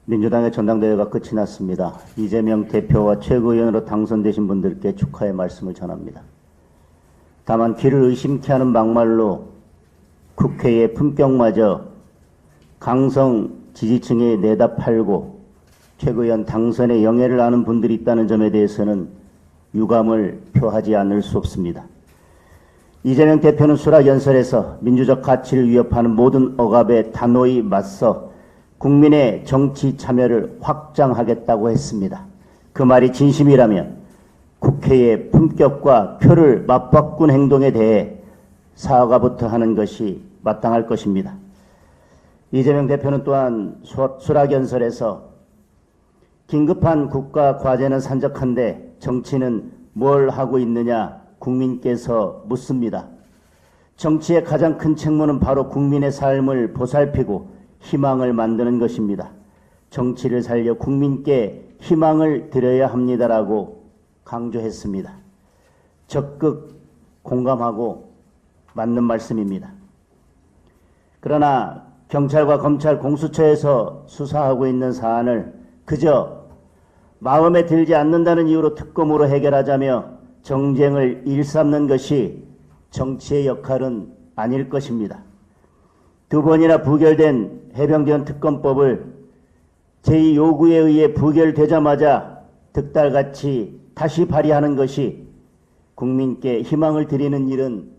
민주당의 전당대회가 끝이 났습니다. 이재명 대표와 최고위원으로 당선되신 분들께 축하의 말씀을 전합니다. 다만 귀를 의심케 하는 막말로 국회의 품격마저 강성 지지층에 내다 팔고 최고위원 당선의 영예를 아는 분들이 있다는 점에 대해서는 유감을 표하지 않을 수 없습니다. 이재명 대표는 수락연설에서 민주적 가치를 위협하는 모든 억압에 단호히 맞서 국민의 정치 참여를 확장하겠다고 했습니다. 그 말이 진심이라면 국회의 품격과 표를 맞바꾼 행동에 대해 사과부터 하는 것이 마땅할 것입니다. 이재명 대표는 또한 수락연설에서 긴급한 국가 과제는 산적한데 정치는 뭘 하고 있느냐 국민께서 묻습니다. 정치의 가장 큰 책무는 바로 국민의 삶을 보살피고 희망을 만드는 것입니다. 정치를 살려 국민께 희망을 드려야 합니다라고 강조했습니다. 적극 공감하고 맞는 말씀입니다. 그러나 경찰과 검찰 공수처에서 수사하고 있는 사안을 그저 마음에 들지 않는다는 이유로 특검으로 해결하자며 정쟁을 일삼는 것이 정치의 역할은 아닐 것입니다. 두 번이나 부결된 해병대원 특검법을 제2 요구에 의해 부결되자마자 득달같이 다시 발의하는 것이 국민께 희망을 드리는 일은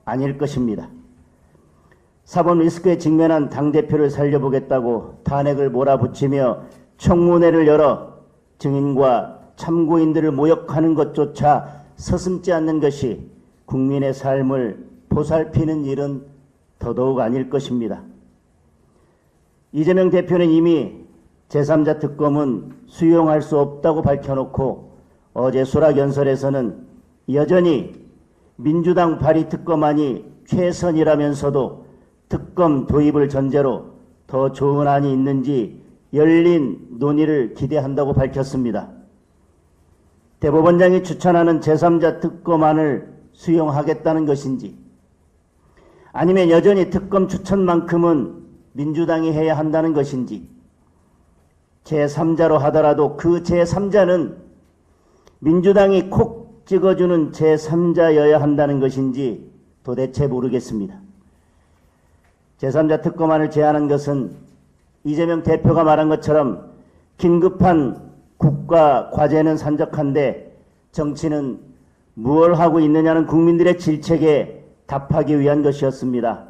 아닐 것입니다. 사법 리스크에 직면한 당대표를 살려보겠다고 탄핵을 몰아붙이며 청문회를 열어 증인과 참고인들을 모욕하는 것조차 서슴지 않는 것이 국민의 삶을 보살피는 일은 더더욱 아닐 것입니다. 이재명 대표는 이미 제3자 특검은 수용할 수 없다고 밝혀놓고 어제 수락연설에서는 여전히 민주당 발의 특검안이 최선이라면서도 특검 도입을 전제로 더 좋은 안이 있는지 열린 논의를 기대한다고 밝혔습니다. 대법원장이 추천하는 제3자 특검안을 수용하겠다는 것인지 아니면 여전히 특검 추천만큼은 민주당이 해야 한다는 것인지 제3자로 하더라도 그 제3자는 민주당이 콕 찍어주는 제3자여야 한다는 것인지 도대체 모르겠습니다. 제3자 특검안을 제안한 것은 이재명 대표가 말한 것처럼 긴급한 국가 과제는 산적한데 정치는 무엇을 하고 있느냐는 국민들의 질책에 답하기 위한 것이었습니다.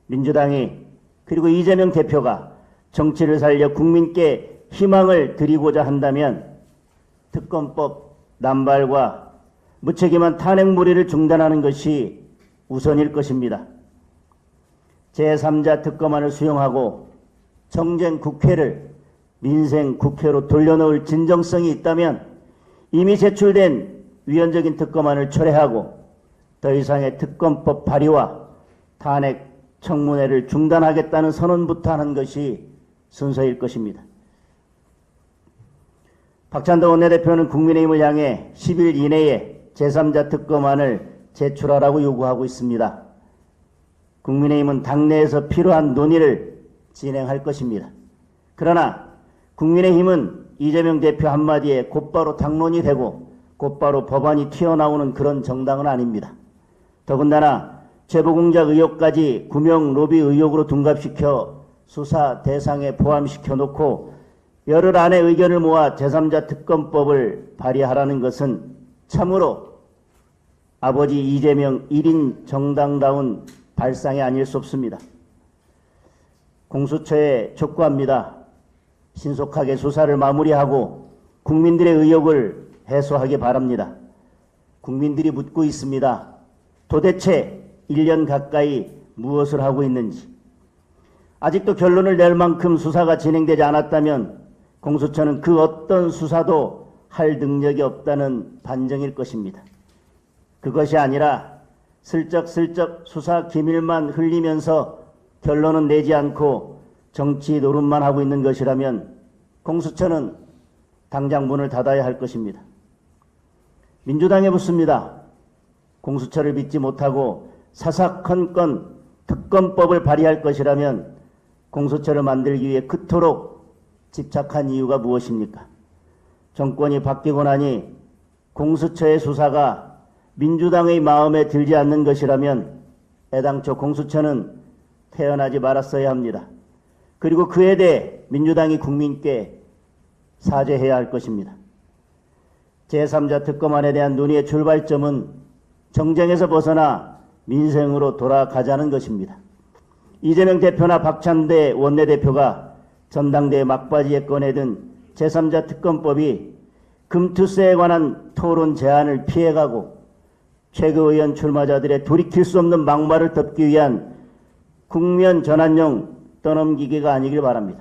민주당이 그리고 이재명 대표가 정치를 살려 국민께 희망을 드리고자 한다면 특검법 남발과 무책임한 탄핵무리를 중단하는 것이 우선일 것입니다. 제3자 특검안을 수용하고 정쟁 국회를 민생 국회로 돌려놓을 진정성이 있다면 이미 제출된 위헌적인 특검안을 철회하고 더 이상의 특검법 발의와 탄핵 청문회를 중단하겠다는 선언부터 하는 것이 순서일 것입니다. 박찬대 원내대표는 국민의힘을 향해 10일 이내에 제3자 특검안을 제출하라고 요구하고 있습니다. 국민의힘은 당내에서 필요한 논의를 진행할 것입니다. 그러나 국민의힘은 이재명 대표 한마디에 곧바로 당론이 되고 곧바로 법안이 튀어나오는 그런 정당은 아닙니다. 더군다나 제보공작 의혹까지 구명 로비 의혹으로 둔갑시켜 수사 대상에 포함시켜 놓고 열흘 안에 의견을 모아 제3자 특검법을 발의하라는 것은 참으로 아버지 이재명 1인 정당다운 발상이 아닐 수 없습니다. 공수처에 촉구합니다. 신속하게 수사를 마무리하고 국민들의 의혹을 해소하기 바랍니다. 국민들이 묻고 있습니다. 도대체 1년 가까이 무엇을 하고 있는지. 아직도 결론을 낼 만큼 수사가 진행되지 않았다면 공수처는 그 어떤 수사도 할 능력이 없다는 반증일 것입니다. 그것이 아니라 슬쩍슬쩍 수사 기밀만 흘리면서 결론은 내지 않고 정치 노름만 하고 있는 것이라면 공수처는 당장 문을 닫아야 할 것입니다. 민주당에 묻습니다. 공수처를 믿지 못하고 사사건건 특검법을 발의할 것이라면 공수처를 만들기 위해 그토록 집착한 이유가 무엇입니까? 정권이 바뀌고 나니 공수처의 수사가 민주당의 마음에 들지 않는 것이라면 애당초 공수처는 태어나지 말았어야 합니다. 그리고 그에 대해 민주당이 국민께 사죄해야 할 것입니다. 제3자 특검안에 대한 논의의 출발점은 정쟁에서 벗어나 민생으로 돌아가자는 것입니다. 이재명 대표나 박찬대 원내대표가 전당대회 막바지에 꺼내든 제3자 특검법이 금투세에 관한 토론 제안을 피해가고 최고위원 출마자들의 돌이킬 수 없는 막말을 덮기 위한 국면 전환용 떠넘기기가 아니길 바랍니다.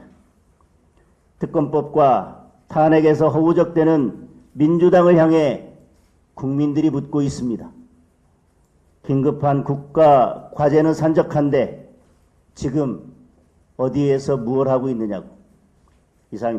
특검법과 탄핵에서 허우적대는 민주당을 향해 국민들이 묻고 있습니다. 긴급한 국가 과제는 산적한데 지금 어디에서 무엇을 하고 있느냐고. 이상